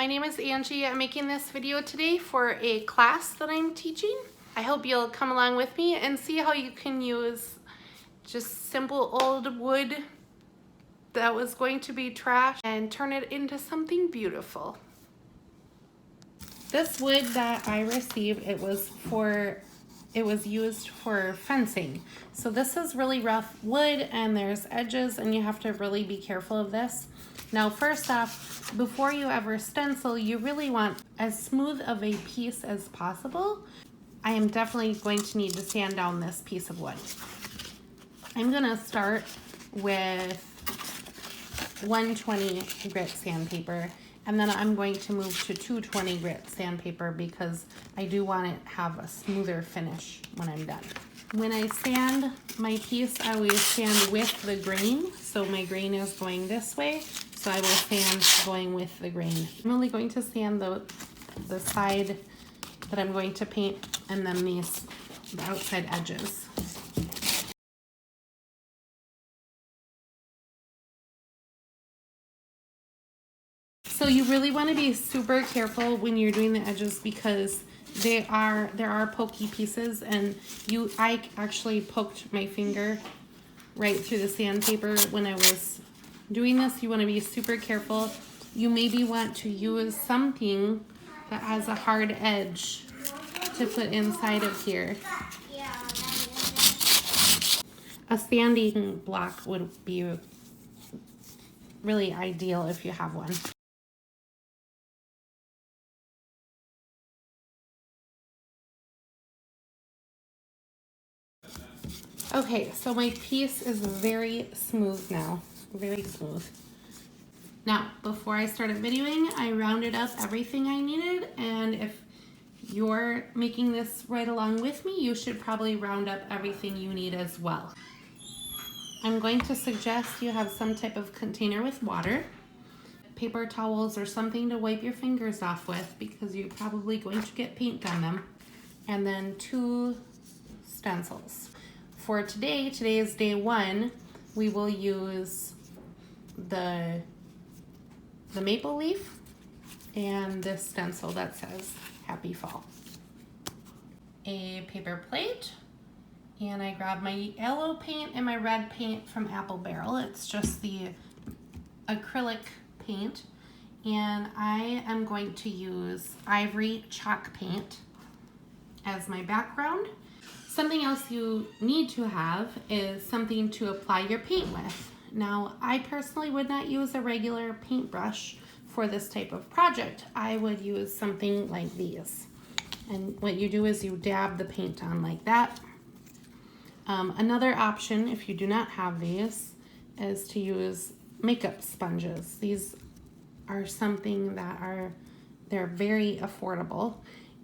my name is Angie. I'm making this video today for a class that I'm teaching. I hope you'll come along with me and see how you can use just simple old wood that was going to be trash and turn it into something beautiful. This wood that I received, it was used for fencing. So this is really rough wood and there's edges and you have to really be careful of this. Now first off, before you ever stencil, you really want as smooth of a piece as possible. I am definitely going to need to sand down this piece of wood. I'm gonna start with 120 grit sandpaper, and then I'm going to move to 220 grit sandpaper because I do want to have a smoother finish when I'm done. When I sand my piece, I always sand with the grain. So my grain is going this way, so I will sand going with the grain. I'm only going to sand the side that I'm going to paint and then the outside edges. So you really want to be super careful when you're doing the edges because there are pokey pieces, and I actually poked my finger right through the sandpaper when I was doing this. You want to be super careful. You maybe want to use something that has a hard edge to put inside of here. A sanding block would be really ideal if you have one. Okay, so my piece is very smooth now, very smooth. Now, before I started videoing, I rounded up everything I needed, and if you're making this right along with me, you should probably round up everything you need as well. I'm going to suggest you have some type of container with water, paper towels, or something to wipe your fingers off with because you're probably going to get paint on them, and then 2 stencils. For today is day 1, we will use the maple leaf and this stencil that says Happy Fall. A paper plate, and I grabbed my yellow paint and my red paint from Apple Barrel. It's just the acrylic paint, and I am going to use ivory chalk paint as my background. Something else you need to have is something to apply your paint with. Now, I personally would not use a regular paintbrush for this type of project. I would use something like these. And what you do is you dab the paint on like that. Another option, if you do not have these, is to use makeup sponges. These are something that they're very affordable,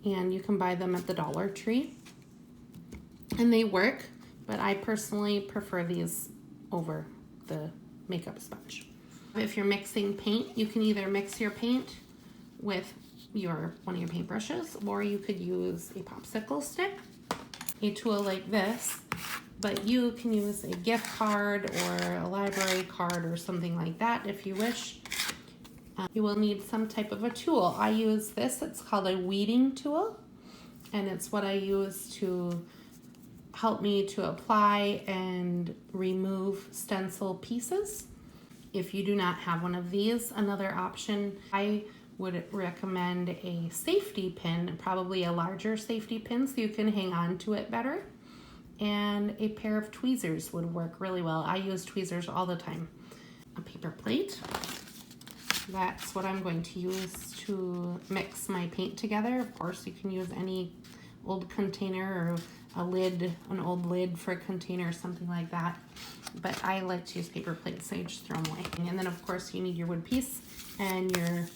and you can buy them at the Dollar Tree. And they work, but I personally prefer these over the makeup sponge. If you're mixing paint, you can either mix your paint with one of your paintbrushes, or you could use a popsicle stick, a tool like this, but you can use a gift card or a library card or something like that if you wish. You will need some type of a tool. I use this, it's called a weeding tool, and it's what I use to help me to apply and remove stencil pieces. If you do not have one of these, another option, I would recommend a safety pin, probably a larger safety pin so you can hang on to it better. And a pair of tweezers would work really well. I use tweezers all the time. A paper plate. That's what I'm going to use to mix my paint together. Of course, you can use any old container or a lid, an old lid for a container or something like that. But I like to use paper plates, so you just throw them away. And then of course you need your wood piece and your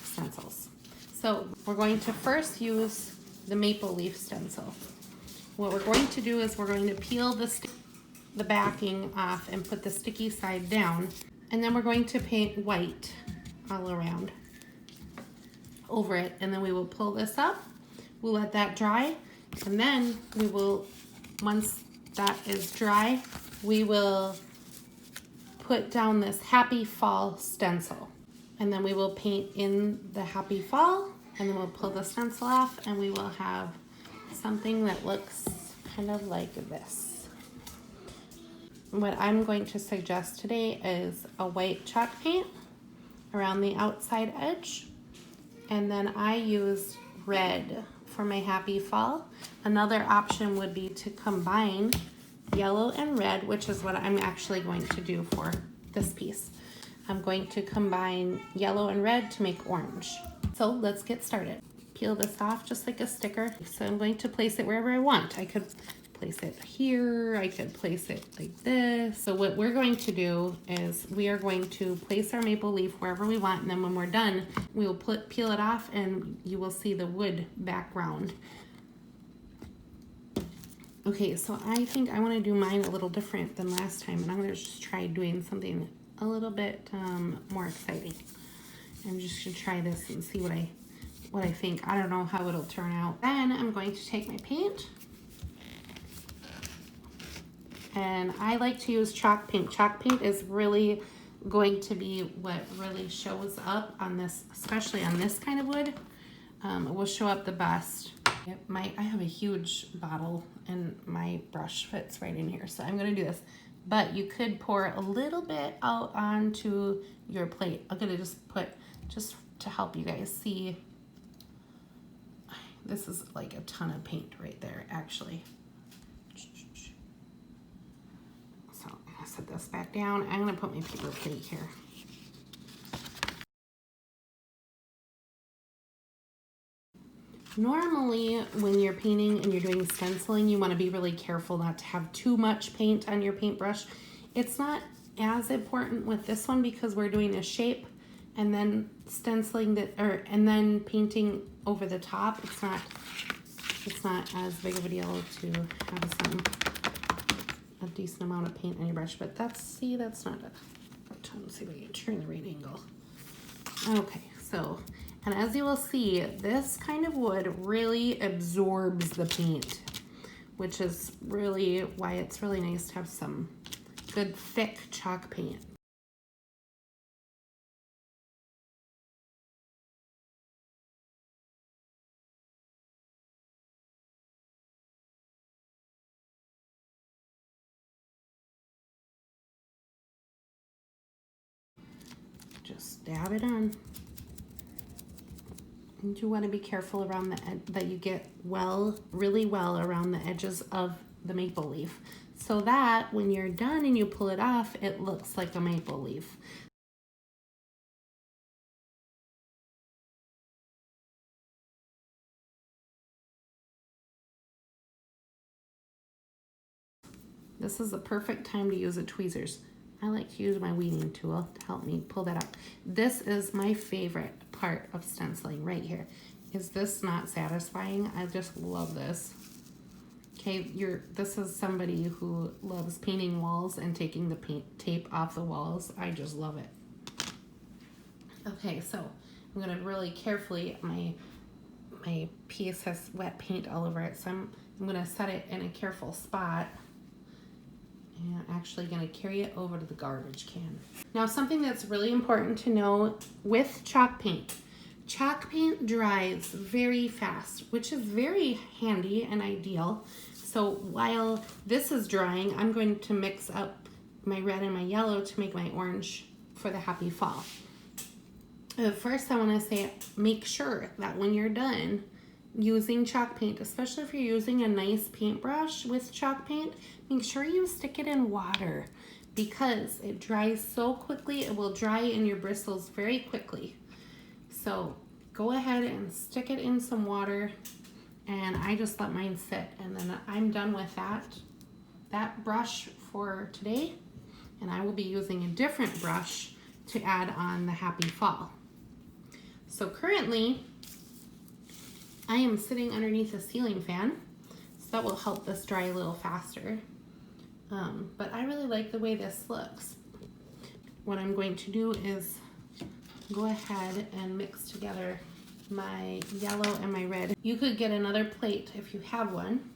stencils. So we're going to first use the maple leaf stencil. What we're going to do is we're going to peel the backing off and put the sticky side down. And then we're going to paint white all around over it. And then we will pull this up. We'll let that dry. And then we will, once that is dry, we will put down this Happy Fall stencil. And then we will paint in the happy fall, and then we'll pull the stencil off, and we will have something that looks kind of like this. What I'm going to suggest today is a white chalk paint around the outside edge, and then I used red for my happy fall. Another option would be to combine yellow and red, which is what I'm actually going to do for this piece. I'm going to combine yellow and red to make orange. So let's get started. Peel this off just like a sticker. So I'm going to place it wherever I want. I could place it here, I could place it like this. So what we're going to do is we are going to place our maple leaf wherever we want, and then when we're done, we will peel it off and you will see the wood background. Okay, so I think I want to do mine a little different than last time, and I'm going to just try doing something a little bit more exciting. I'm just going to try this and see what I think. I don't know how it'll turn out. Then I'm going to take my paint, and I like to use chalk paint. Chalk paint is really going to be what really shows up on this, especially on this kind of wood. It will show up the best. I have a huge bottle and my brush fits right in here, so I'm gonna do this. But you could pour a little bit out onto your plate. I'm gonna just put, just to help you guys see, this is like a ton of paint right there, actually. So I'm gonna set this back down. I'm gonna put my paper plate here. Normally, when you're painting and you're doing stenciling, you want to be really careful not to have too much paint on your paintbrush. It's not as important with this one because we're doing a shape and then stenciling that, and then painting over the top. It's not as big of a deal to have a decent amount of paint on your brush. But that's not let's see if we can turn the right angle. Okay, so. And as you will see, this kind of wood really absorbs the paint, which is really why it's really nice to have some good thick chalk paint. Just dab it on. And you want to be careful around the that you get really well around the edges of the maple leaf, so that when you're done and you pull it off, it looks like a maple leaf. This is the perfect time to use the tweezers. I like to use my weeding tool to help me pull that up. This is my favorite part of stenciling right here. Is this not satisfying? I just love this. Okay, this is somebody who loves painting walls and taking the paint tape off the walls. I just love it. Okay, so I'm gonna really carefully, my piece has wet paint all over it, so I'm gonna set it in a careful spot. And I'm actually going to carry it over to the garbage can. Now, something that's really important to know with chalk paint dries very fast, which is very handy and ideal. So while this is drying, I'm going to mix up my red and my yellow to make my orange for the happy fall. First, I want to say, make sure that when you're done using chalk paint, especially if you're using a nice paintbrush with chalk paint, make sure you stick it in water because it dries so quickly. It will dry in your bristles very quickly. So go ahead and stick it in some water, and I just let mine sit, and then I'm done with that brush for today, and I will be using a different brush to add on the happy fall. So currently I am sitting underneath a ceiling fan, so that will help this dry a little faster. But I really like the way this looks. What I'm going to do is go ahead and mix together my yellow and my red. You could get another plate if you have one.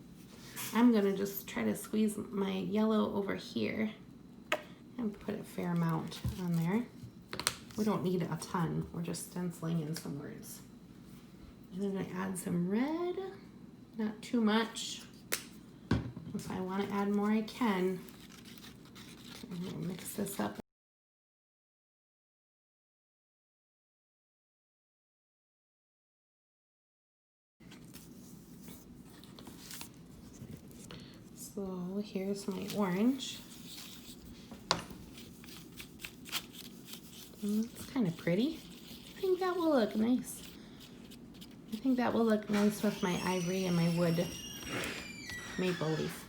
I'm gonna just try to squeeze my yellow over here and put a fair amount on there. We don't need a ton. We're just stenciling in some words. And I'm gonna add some red, not too much. If I want to add more, I can. I'm gonna mix this up. So here's my orange. It's kind of pretty. I think that will look nice. I think that will look nice with my ivory and my wood maple leaf.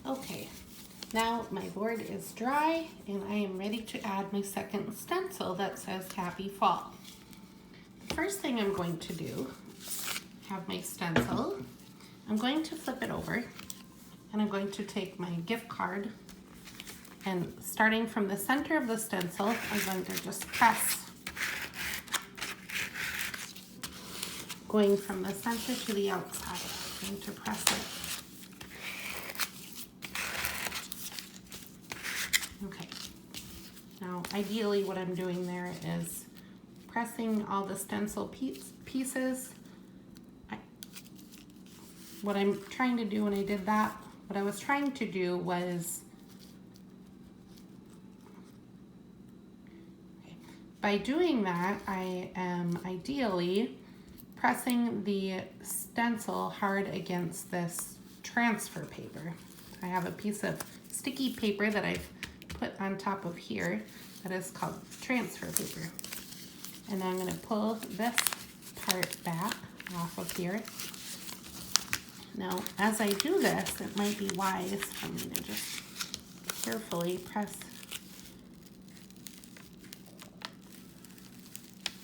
Okay, now my board is dry and I am ready to add my second stencil that says Happy Fall. The first thing I'm going to do, have my stencil. I'm going to flip it over and I'm going to take my gift card and starting from the center of the stencil, I'm going to just press, going from the center to the outside. I'm going to press it. Okay, now ideally what I'm doing there is pressing all the stencil pieces. What I'm trying to do when I did that, what I was trying to do was, by doing that, I am ideally pressing the stencil hard against this transfer paper. I have a piece of sticky paper that I've put on top of here that is called transfer paper. And I'm going to pull this part back off of here. Now, as I do this, it might be wise for me to just carefully press.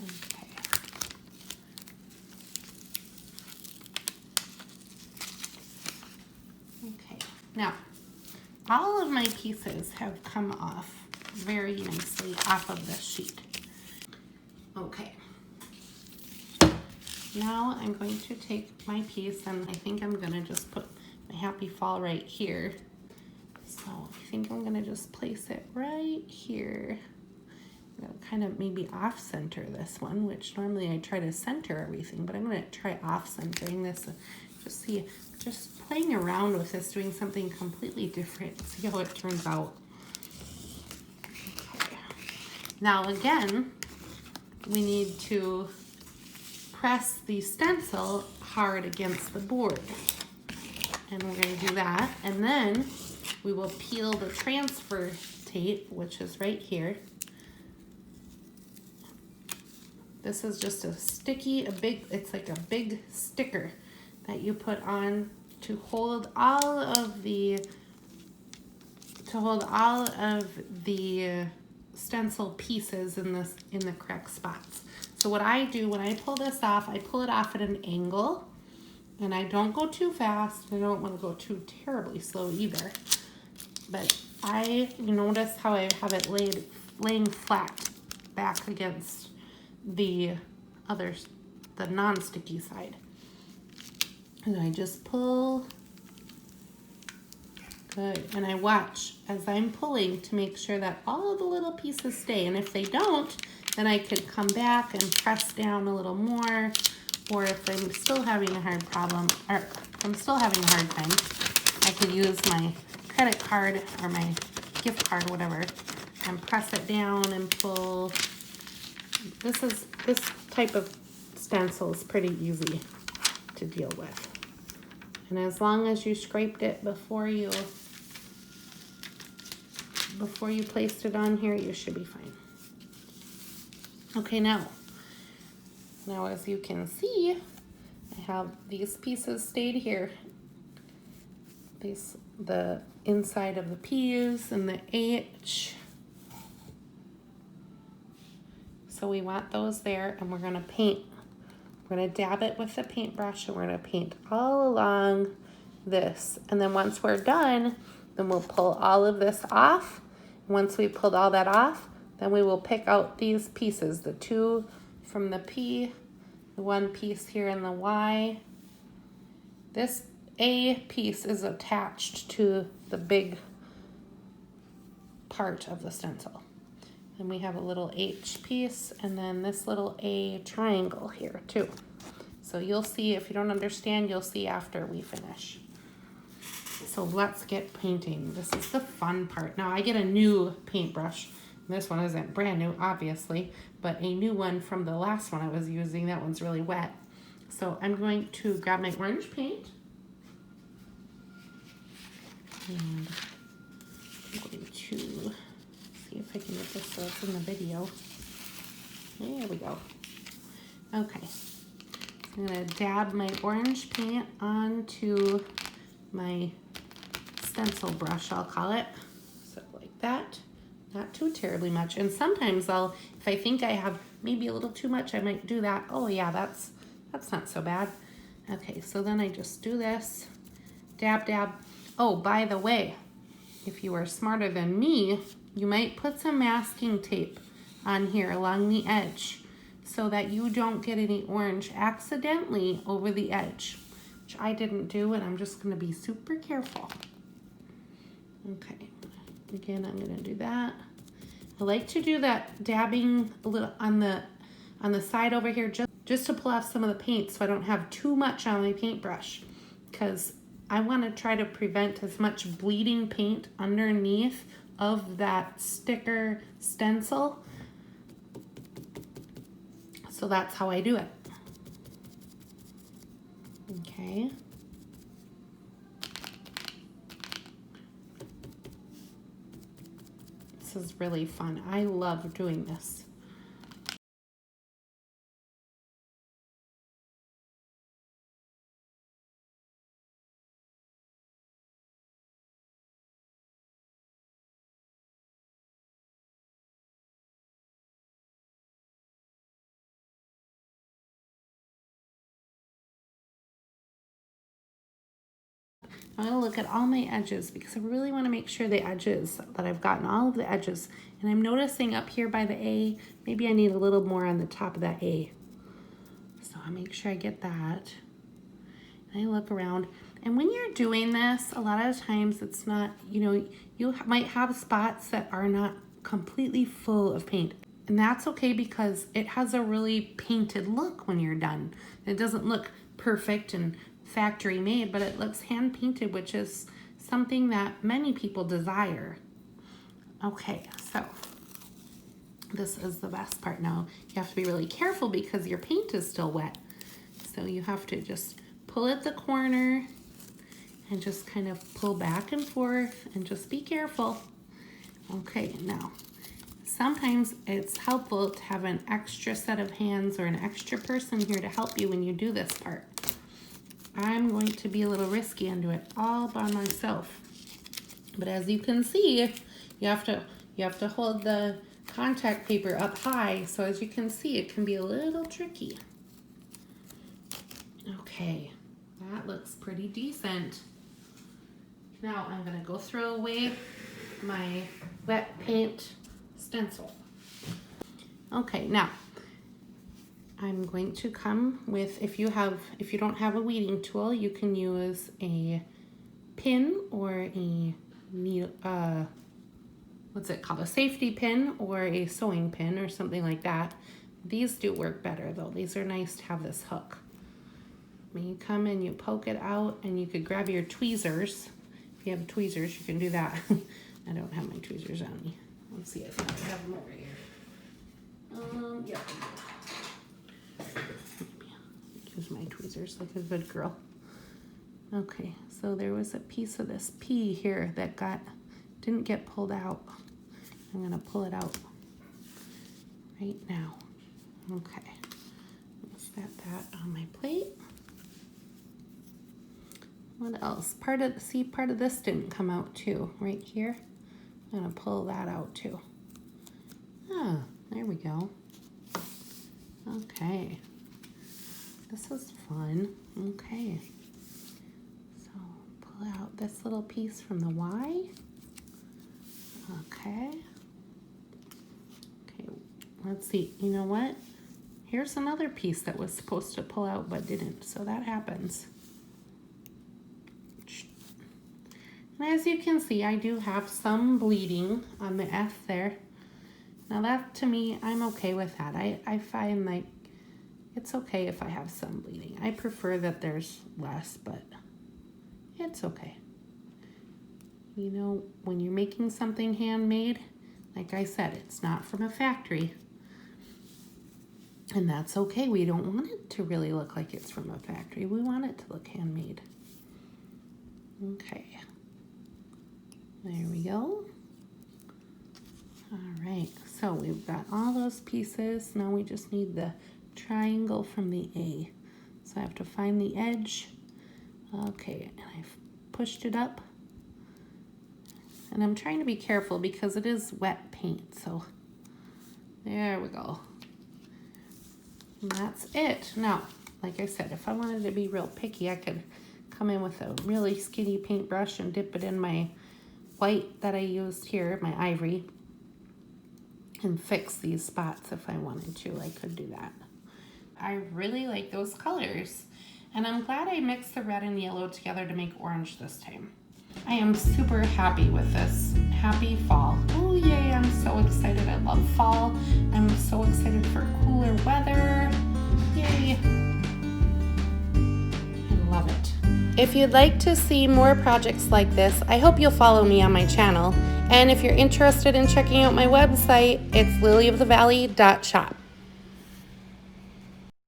Okay. Okay. Now, all of my pieces have come off very nicely off of this sheet. Okay. Now I'm going to take my piece and I think I'm gonna just put my Happy Fall right here. So I think I'm gonna just place it right here. I'm gonna kind of maybe off center this one, which normally I try to center everything, but I'm gonna try off centering this. Just playing around with this, doing something completely different, see how it turns out. Okay. Now again, we need to press the stencil hard against the board. And we're going to do that. And then we will peel the transfer tape, which is right here. This is just a sticky, it's like a big sticker that you put on to hold all of the stencil pieces in the correct spots. So what I do when I pull this off, I pull it off at an angle and I don't go too fast. I don't want to go too terribly slow either. But you notice how I have it laying flat back against the non-sticky side. And I just pull. Good, and I watch as I'm pulling to make sure that all of the little pieces stay. And if they don't, then I could come back and press down a little more. Or if I'm still having a hard problem, or if I'm still having a hard time, I could use my credit card or my gift card, whatever, and press it down and pull. This type of stencil is pretty easy to deal with. And as long as you scraped it before you placed it on here, you should be fine. Okay, now as you can see, I have these pieces stayed here. The inside of the P's and the H. So we want those there, and we're gonna paint. We're gonna dab it with the paintbrush, and we're gonna paint all along this. And then once we're done, then we'll pull all of this off. Once we pulled all that off, then we will pick out these pieces, the two from the P, the one piece here in the Y. This A piece is attached to the big part of the stencil. And we have a little H piece and then this little A triangle here too. So you'll see, if you don't understand, you'll see after we finish. So let's get painting. This is the fun part. Now I get a new paintbrush. This one isn't brand new, obviously, but a new one from the last one I was using. That one's really wet. So I'm going to grab my orange paint. And I'm going to see if I can get this so it's in the video. There we go. Okay. I'm going to dab my orange paint onto my stencil brush, I'll call it. So like that. Not too terribly much. And sometimes if I think I have maybe a little too much, I might do that. Oh yeah, that's not so bad. Okay, so then I just do this. Dab, dab. Oh, by the way, if you are smarter than me, you might put some masking tape on here along the edge so that you don't get any orange accidentally over the edge, which I didn't do, and I'm just gonna be super careful. Okay, again, I'm gonna do that. I like to do that dabbing a little on the side over here just to pull off some of the paint so I don't have too much on my paintbrush, because I want to try to prevent as much bleeding paint underneath of that sticker stencil. So that's how I do it. Okay. This is really fun. I love doing this. I'm going to look at all my edges because I really want to make sure the edges, that I've gotten all of the edges. And I'm noticing up here by the A, maybe I need a little more on the top of that A. So I'll make sure I get that. And I look around. And when you're doing this, a lot of times it's not, you might have spots that are not completely full of paint. And that's okay because it has a really painted look when you're done. It doesn't look perfect and factory made, but it looks hand painted, which is something that many people desire. Okay, so this is the best part. Now you have to be really careful because your paint is still wet. So you have to just pull at the corner and just kind of pull back and forth and just be careful. Okay, now sometimes it's helpful to have an extra set of hands or an extra person here to help you when you do this part. I'm going to be a little risky and do it all by myself. But as you can see, you have to hold the contact paper up high, so as you can see, it can be a little tricky. Okay, that looks pretty decent. Now I'm gonna go throw away my wet paint stencil. Okay, now I'm going to come with, if you don't have a weeding tool, you can use a pin or a needle, what's it called? A safety pin or a sewing pin or something like that. These do work better though. These are nice to have this hook. When you come and you poke it out, and you could grab your tweezers. If you have tweezers, you can do that. I don't have my tweezers on me. Let's see if I have them over here. Yeah. Use my tweezers like a good girl. Okay, so there was a piece of this P here that didn't get pulled out. I'm gonna pull it out right now. Okay, set that on my plate. What else? Part of this didn't come out too, right here. I'm gonna pull that out too. Ah, there we go. Okay. This is fun. Okay. So pull out this little piece from the Y. Okay. Okay, let's see. You know what? Here's another piece that was supposed to pull out but didn't. So that happens. And as you can see, I do have some bleeding on the F there. Now that, to me, I'm okay with that. I find like it's okay if I have some bleeding. I prefer that there's less, but it's okay. You know, when you're making something handmade, like I said, it's not from a factory. And that's okay. We don't want it to really look like it's from a factory. We want it to look handmade. Okay. There we go. All right, so we've got all those pieces. Now we just need the triangle from the A. So I have to find the edge. Okay, and I've pushed it up. And I'm trying to be careful because it is wet paint, so there we go. And that's it. Now, like I said, if I wanted to be real picky, I could come in with a really skinny paintbrush and dip it in my white that I used here, my ivory, and fix these spots if I wanted to. I could do that. I really like those colors, and I'm glad I mixed the red and yellow together to make orange this time. I am super happy with this. Happy fall. Oh yay, I'm so excited. I love fall. I'm so excited for cooler weather. Yay. I love it. If you'd like to see more projects like this, I hope you'll follow me on my channel. And if you're interested in checking out my website, it's lilyofthevalley.shop.